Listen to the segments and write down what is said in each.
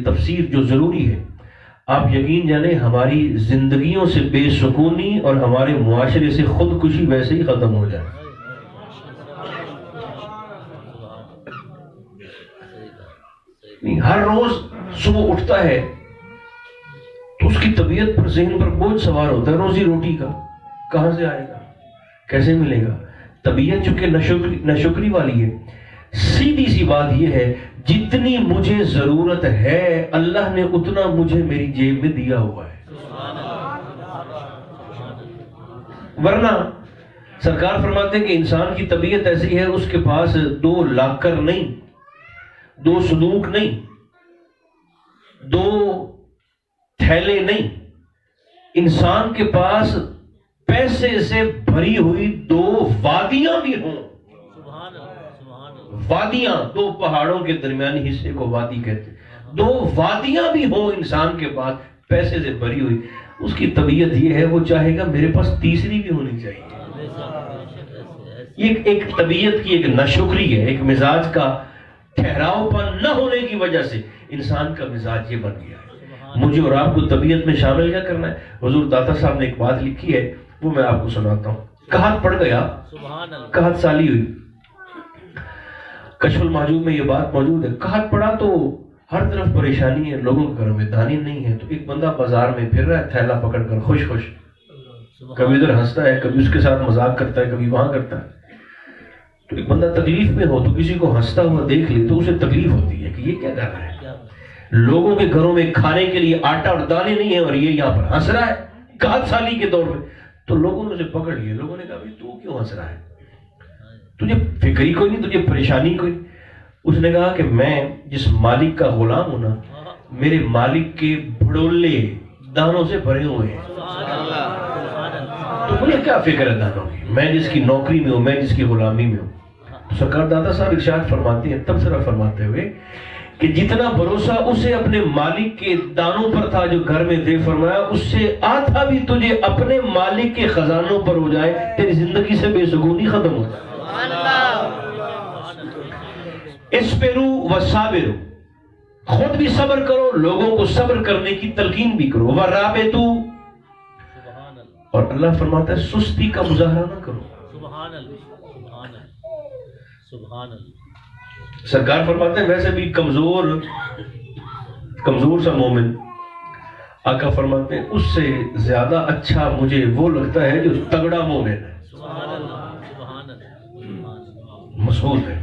تفسیر جو ضروری ہے، آپ یقین جانیں ہماری زندگیوں سے بے سکونی اور ہمارے معاشرے سے خودکشی ویسے ہی ختم ہو جائے۔ ہر روز صبح اٹھتا ہے تو اس کی طبیعت پر، ذہن پر بوجھ سوار ہوتا ہے، روزی روٹی کا کہاں سے آئے گا، کیسے ملے گا۔ طبیعت چونکہ ناشکری والی ہے۔ سیدھی سی بات یہ ہے، جتنی مجھے ضرورت ہے اللہ نے اتنا مجھے میری جیب میں دیا ہوا ہے، ورنہ سرکار فرماتے ہیں کہ انسان کی طبیعت ایسی ہے، اس کے پاس 2 لاکر نہیں، 2 صندوق نہیں، 2 تھیلے نہیں، انسان کے پاس پیسے سے بھری ہوئی 2 وادیاں بھی ہوں۔ وادیاں، 2 پہاڑوں کے درمیانی حصے کو وادی کہتے ہیں، 2 وادیاں بھی ہوں انسان کے پاس پیسے سے بھری ہوئی، اس کی طبیعت یہ ہے، وہ چاہے گا میرے پاس تیسری بھی ہونی چاہیے۔ یہ ایک طبیعت کی ایک ناشکری ہے، ایک مزاج کا ٹھہراؤ پن نہ ہونے کی وجہ سے انسان کا مزاج یہ بن گیا ہے۔ مجھے اور آپ کو طبیعت میں شامل کیا کرنا ہے؟ حضور داتا صاحب نے ایک بات لکھی ہے، وہ میں آپ کو سناتا ہوں۔ قحط پڑ گیا، قحط سالی ہوئی، کشف المحجوب میں یہ بات موجود ہے۔ قحط پڑا تو ہر طرف پریشانی ہے، لوگوں کے گھروں میں دانے نہیں ہے، تو ایک بندہ بازار میں پھر رہا ہے تھیلا پکڑ کر، خوش خوش، کبھی ادھر ہنستا ہے، کبھی اس کے ساتھ مذاق کرتا ہے، کبھی وہاں کرتا ہے۔ تو ایک بندہ تکلیف میں ہو تو کسی کو ہنستا ہوا دیکھ لے تو اسے تکلیف ہوتی ہے کہ یہ کیا کر رہا ہے، لوگوں کے گھروں میں کھانے کے لیے آٹا اور دانے نہیں ہیں اور یہ یہاں پر ہنس رہا ہے قحط سالی کے دور میں۔ تو لوگوں نے اسے پکڑ لیا، لوگوں نے کہا بھائی تو کیوں ہنس رہا ہے، تجھے فکر ہی کوئی نہیں، تجھے پریشانی کوئی۔ اس نے کہا کہ میں جس مالک کا غلام ہوں نا، میرے مالک کے بھڑولے دانوں سے بھرے ہوئے ہیں، تو مجھے کیا فکر ہے دانوں کی، میں جس کی نوکری میں ہوں، میں جس کی غلامی میں ہوں۔ تو سرکار داتا صاحب ارشاد فرماتے ہیں تبصرہ فرماتے ہوئے کہ جتنا بھروسہ اسے اپنے مالک کے دانوں پر تھا جو گھر میں تھے، فرمایا اس سے آدھا بھی تجھے اپنے مالک کے خزانوں پر ہو جائے، تیری زندگی سے بے سکونی ختم ہو جائے۔ اسپرو و صابرو، خود بھی صبر کرو، لوگوں کو صبر کرنے کی تلقین بھی کرو، ورابطو، اور اللہ فرماتا ہے سستی کا مظاہرہ نہ کرو۔ سرکار فرماتے ہیں ویسے بھی کمزور سا مومن، آقا فرماتے ہیں اس سے زیادہ اچھا مجھے وہ لگتا ہے جو تگڑا مومن ہے، مسعود ہے۔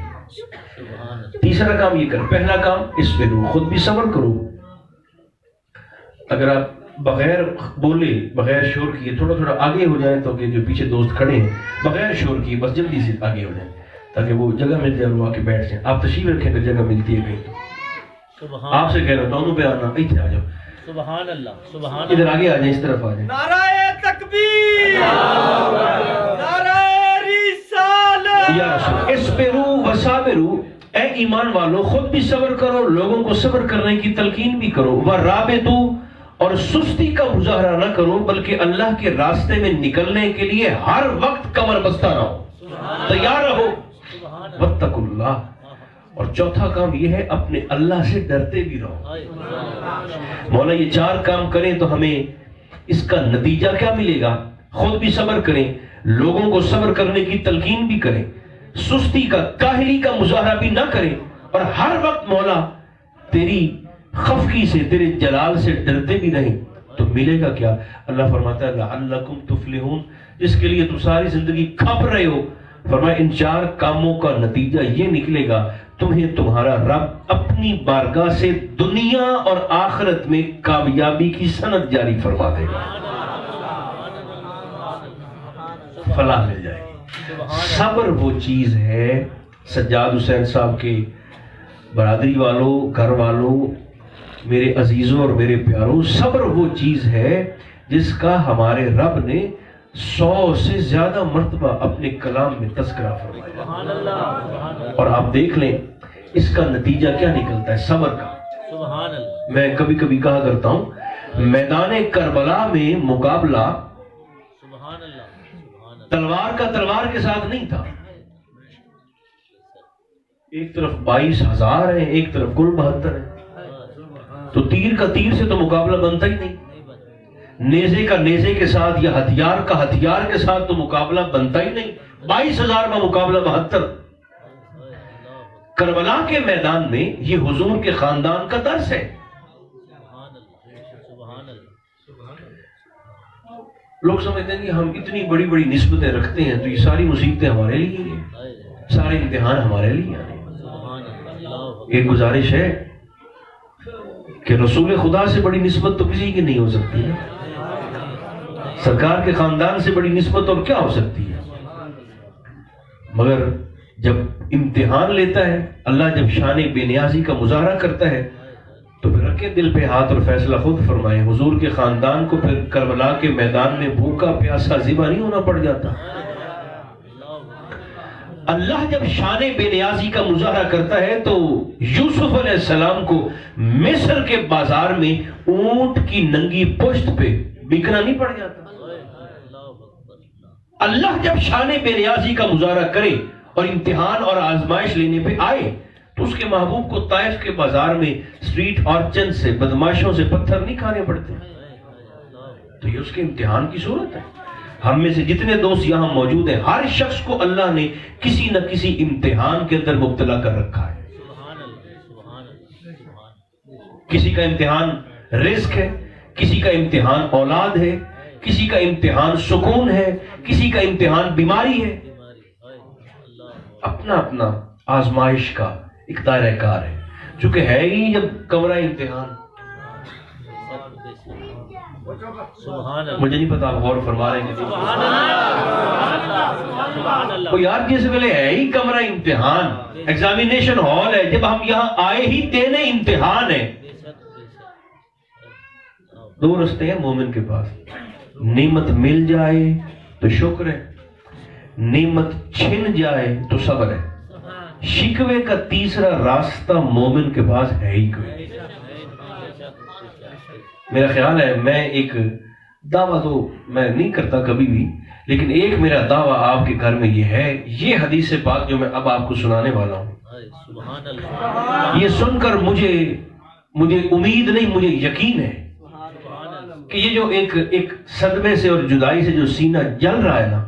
تیسرا کام یہ کر، پہلا کام اس پہ رو، خود بھی صبر کرو۔ اگر آپ بغیر بولے، بغیر شور کیے تھوڑا تھوڑا آگے ہو جائیں تو کہ جو پیچھے دوست کھڑے ہیں بغیر شور کیے بس جلدی سے آگے ہو جائیں تاکہ وہ جگہ مل جائے، وہ آ کے بیٹھ جائیں۔ آپ تشریف رکھیں اگر جگہ ملتی ہے کہیں، آپ سے کہہ رہا ہوں دونوں پہ آنا، ادھر آ جاؤ، سبحان اللہ، سبحان ادھر آگے آ جائیں، اس طرف آ جائیں۔ نعرہ تکبیر، نعرہ رسالت، یا رسول اسبرو وصابرو، اے ایمان والو خود بھی صبر کرو، لوگوں کو صبر کرنے کی تلقین بھی کرو، ورابطو، اور سستی کا مظاہرہ نہ کرو بلکہ اللہ کے راستے میں نکلنے کے لیے ہر وقت کمر بستہ رہو، تیار رہو، واتقوا اللہ، اور چوتھا کام یہ ہے اپنے اللہ سے ڈرتے بھی رہو۔ مولا یہ 4 کام کریں تو ہمیں اس کا نتیجہ کیا ملے گا؟ خود بھی صبر کریں، لوگوں کو صبر کرنے کی تلقین بھی کریں، سستی کا، کاہلی کا مظاہرہ بھی نہ کریں، اور ہر وقت مولا تیری خفقی سے، تیرے جلال سے ڈرتے بھی رہیں، تو ملے گا کیا؟ اللہ فرماتا ہے لعلکم تفلحون، جس کے لیے تم ساری زندگی کھپ رہے ہو، فرمایا ان 4 کاموں کا نتیجہ یہ نکلے گا، تمہیں تمہارا رب اپنی بارگاہ سے دنیا اور آخرت میں کامیابی کی سند جاری فرما دے گا، فلاح مل جائے گی۔ صبر وہ چیز ہے، سجاد حسین صاحب کے برادری والوں، گھر والوں، میرے عزیزوں اور میرے پیاروں، صبر وہ چیز ہے جس کا ہمارے رب نے 100 سے زیادہ مرتبہ اپنے کلام میں تذکرہ فرمایا، اور آپ دیکھ لیں اس کا نتیجہ کیا نکلتا ہے صبر کا۔ میں کبھی کبھی کہا کرتا ہوں میدان کربلا میں مقابلہ تلوار کا تلوار کے ساتھ نہیں تھا، ایک طرف 22,000 ہیں، ایک طرف کل 72 ہیں، تو تیر کا تیر سے تو مقابلہ بنتا ہی نہیں، نیزے کا نیزے کے ساتھ یا ہتھیار کا ہتھیار کے ساتھ تو مقابلہ بنتا ہی نہیں۔ 22,000 کا مقابلہ 72۔ کربلا کے میدان میں یہ حضور کے خاندان کا درس ہے۔ لوگ سمجھتے ہیں کہ ہم اتنی بڑی بڑی نسبتیں رکھتے ہیں تو یہ ساری مصیبتیں ہمارے لیے ہیں، سارے امتحان ہمارے لیے ہیں۔ ایک گزارش ہے کہ رسول خدا سے بڑی نسبت تو کسی کی نہیں ہو سکتی ہے، سرکار کے خاندان سے بڑی نسبت اور کیا ہو سکتی ہے؟ مگر جب امتحان لیتا ہے اللہ، جب شان بے نیازی کا مظاہرہ کرتا ہے تو پھر رکھے دل پہ ہاتھ اور فیصلہ خود فرمائے۔ حضور کے خاندان کو پھر کربلا کے میدان میں بھوکا پیاسا ذبح نہیں ہونا پڑ جاتا۔ اللہ جب شان بے نیازی کا مظاہرہ کرتا ہے تو یوسف علیہ السلام کو مصر کے بازار میں اونٹ کی ننگی پشت پہ بکنا نہیں پڑ جاتا۔ اللہ جب شان بے نیازی کا مظاہرہ کرے اور امتحان اور آزمائش لینے پہ آئے تو اس کے محبوب کو طائف کے بازار میں اسٹریٹ آرچن سے، بدماشوں سے پتھر نہیں کھانے پڑتے، تو یہ اس کے امتحان کی صورت ہے۔ ہم میں سے جتنے دوست یہاں موجود ہیں، ہر شخص کو اللہ نے کسی نہ کسی امتحان کے اندر مبتلا کر رکھا ہے۔ کسی کا امتحان رزق ہے، کسی کا امتحان اولاد ہے، کسی کا امتحان سکون ہے، کسی کا امتحان بیماری ہے۔ اپنا اپنا آزمائش کا ایک دائرہ کار ہے، چونکہ ہے ہی جب کمرہ امتحان۔ مجھے نہیں پتا آپ غور فرما رہے ہیں تو یار، جس ویلے ہے ہی کمرہ امتحان، ایگزامینیشن ہال ہے، جب ہم یہاں آئے ہی دینے امتحان ہے۔ دو رستے ہیں مومن کے پاس، نعمت مل جائے تو شکر ہے، نعمت چھن جائے تو صبر ہے۔ شکوے کا تیسرا راستہ مومن کے پاس ہے ہی کوئی۔ میرا خیال ہے، میں ایک دعویٰ تو میں نہیں کرتا کبھی بھی، لیکن ایک میرا دعویٰ آپ کے گھر میں یہ ہے، یہ حدیث پاک جو میں اب آپ کو سنانے والا ہوں، یہ سن کر مجھے امید نہیں، مجھے یقین ہے کہ یہ جو ایک صدمے سے اور جدائی سے جو سینہ جل رہا ہے نا،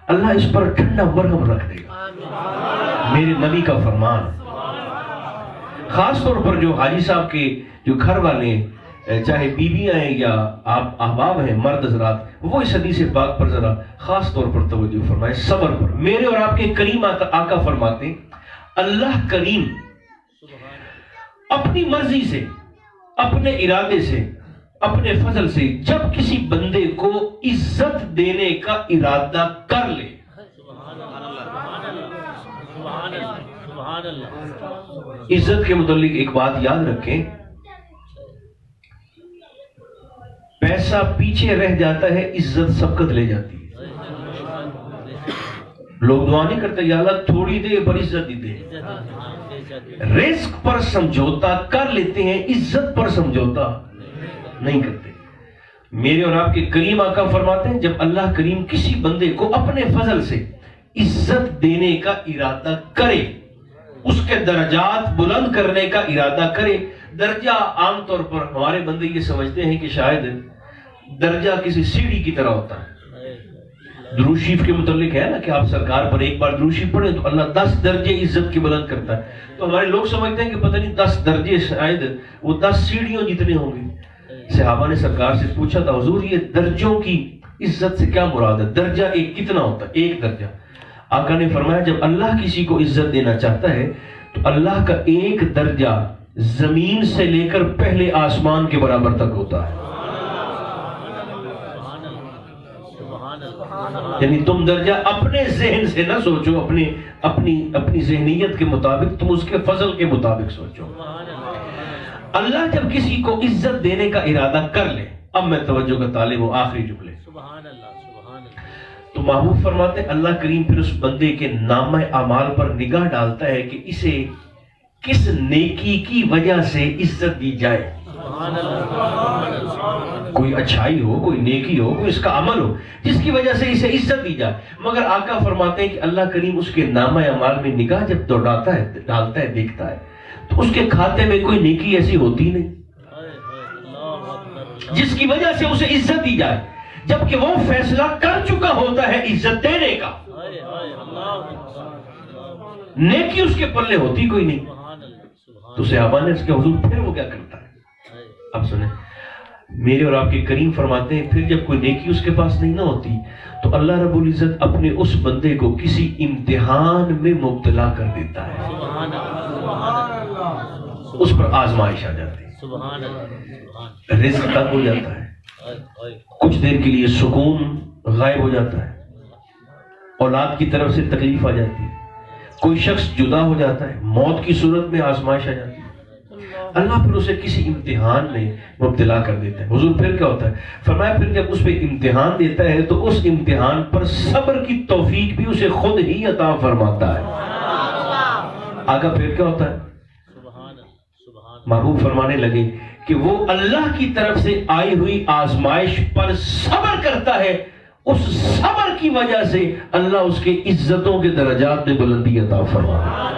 اللہ اس پر ٹھنڈا مرہم رکھ دے گا، میرے نبی کا فرمان۔ خاص طور پر جو حاجی صاحب کے جو گھر والے، چاہے بیویاں ہیں یا آپ احباب ہیں، مرد حضرات، وہ اس حدیث پاک پر ذرا خاص طور پر توجہ فرمائے، صبر پر۔ میرے اور آپ کے کریم آقا فرماتے ہیں، اللہ کریم اپنی مرضی سے، اپنے ارادے سے، اپنے فضل سے جب کسی بندے کو عزت دینے کا ارادہ کر لے، عزت کے متعلق ایک بات یاد رکھیں، پیسہ پیچھے رہ جاتا ہے، عزت سبقت لے جاتی ہے۔ لوگ دعا نہیں کرتے یا اللہ تھوڑی دے پر عزت ہی دے، رزق پر سمجھوتا کر لیتے ہیں، عزت پر سمجھوتا نہیں کرتے۔ میرے اور آپ کے کریم آقا فرماتے ہیں، جب اللہ کریم کسی بندے کو اپنے فضل سے عزت دینے کا ارادہ کرے، اس کے درجات بلند کرنے کا ارادہ کرے۔ درجہ عام طور پر ہمارے بندے یہ سمجھتے ہیں کہ شاید درجہ کسی سیڑھی کی طرح ہوتا ہے۔ درود شریف کے متعلق ہے نا کہ آپ سرکار پر ایک بار درود شریف پڑھیں تو اللہ 10 درجے عزت کی بلند کرتا ہے، تو ہمارے لوگ سمجھتے ہیں کہ پتہ نہیں 10 درجے شاید وہ 10 سیڑھیوں جتنے ہوں گے۔ صحابہ نے سرکار سے پوچھا تھا، حضور یہ درجوں کی عزت سے کیا مراد ہے؟ درجہ ایک کتنا ہوتا ہے؟ ایک درجہ۔ آقا نے فرمایا جب اللہ کسی کو عزت دینا چاہتا ہے تو اللہ کا ایک درجہ زمین سے لے کر پہلے آسمان کے برابر تک ہوتا ہے۔ یعنی تم درجہ اپنے ذہن سے نہ سوچو، اپنی ذہنیت کے مطابق، تم اس کے فضل کے مطابق سوچو۔ اللہ جب کسی کو عزت دینے کا ارادہ کر لے، اب میں توجہ کا طالب ہوں، آخری جملے، تو محبوب فرماتے ہیں اللہ کریم پھر اس بندے کے نامہ اعمال پر نگاہ ڈالتا ہے کہ اسے کس نیکی کی وجہ سے عزت دی جائے۔ کوئی اچھائی ہو، کوئی نیکی ہو، کوئی اس کا عمل ہو جس کی وجہ سے اسے عزت دی جائے۔ مگر آقا فرماتے ہیں کہ اللہ کریم اس کے نامہ اعمال میں نگاہ جب ڈالتا ہے، دیکھتا ہے تو اس کے کھاتے میں کوئی نیکی ایسی ہوتی نہیں جس کی وجہ سے اسے عزت دی جائے، جبکہ وہ فیصلہ کر چکا ہوتا ہے عزت دینے کا، نیکی اس کے پلے ہوتی کوئی نہیں۔ تو صحابہ نے اس کے حضور پھر وہ کیا کرتا ہے؟ اب سنیں، میرے اور آپ کے کریم فرماتے ہیں پھر جب کوئی نیکی اس کے پاس نہیں نہ ہوتی تو اللہ رب العزت اپنے اس بندے کو کسی امتحان میں مبتلا کر دیتا ہے، اس پر آزمائش آ جاتی ہے، رزق تنگ ہو جاتا ہے، کچھ دیر کے لیے سکون غائب ہو جاتا ہے، اولاد کی طرف سے تکلیف آ جاتی ہے، کوئی شخص جدا ہو جاتا ہے، موت کی صورت میں آزمائش آ جاتی ہے، اللہ پھر اسے کسی امتحان میں مبتلا کر دیتا ہے۔ حضور پھر کیا ہوتا ہے؟ فرمایا پھر جب اس پہ امتحان دیتا ہے تو اس امتحان پر صبر کی توفیق بھی اسے خود ہی عطا فرماتا ہے۔ آگا پھر کیا ہوتا ہے؟ محبوب فرمانے لگے کہ وہ اللہ کی طرف سے آئی ہوئی آزمائش پر صبر کرتا ہے، اس صبر کی وجہ سے اللہ اس کے عزتوں کے درجات میں بلندی عطا فرماتا ہے۔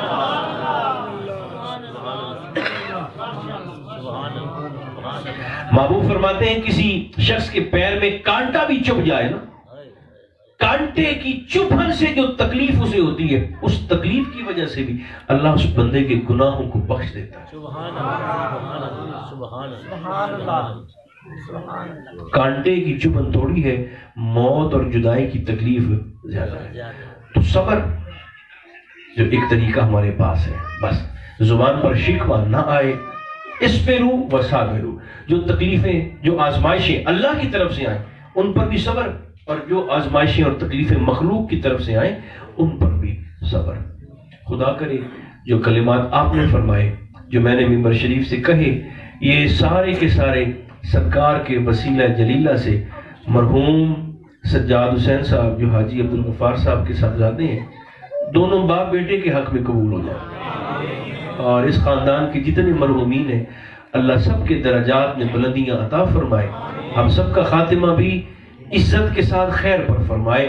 محبوب فرماتے ہیں کسی شخص کے پیر میں کانٹا بھی چبھ جائے نا، کانٹے کی چبھن سے جو تکلیف اسے ہوتی ہے، اس تکلیف کی وجہ سے بھی اللہ اس بندے کے گناہوں کو بخش دیتا ہے۔ کانٹے کی چبھن تھوڑی ہے، موت اور جدائی کی تکلیف زیادہ ہے۔ تو صبر جو ایک طریقہ ہمارے پاس ہے، بس زبان پر شکوہ نہ آئے، اس پہ رو وصابرو، جو تکلیفیں جو آزمائشیں اللہ کی طرف سے آئیں ان پر بھی صبر، اور جو آزمائشیں اور تکلیفیں مخلوق کی طرف سے آئیں ان پر بھی صبر۔ خدا کرے جو کلمات آپ نے فرمائے، جو میں نے ممبر شریف سے کہے، یہ سارے کے سارے سرکار کے وسیلہ جلیلہ سے مرحوم سجاد حسین صاحب جو حاجی عبدالغفار صاحب کے صاحبزادے ہیں، دونوں باپ بیٹے کے حق میں قبول ہو جائے، اور اس خاندان کے جتنے مرحومین ہیں اللہ سب کے درجات میں بلندیاں عطا فرمائے، ہم سب کا خاتمہ بھی عزت کے ساتھ خیر پر فرمائے۔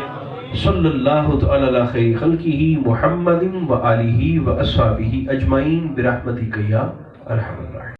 صلی اللہ تعالی علی خیر خلقہ محمد و آلہ و اصحابہ اجمعین برحمتک یا ارحم الراحمین۔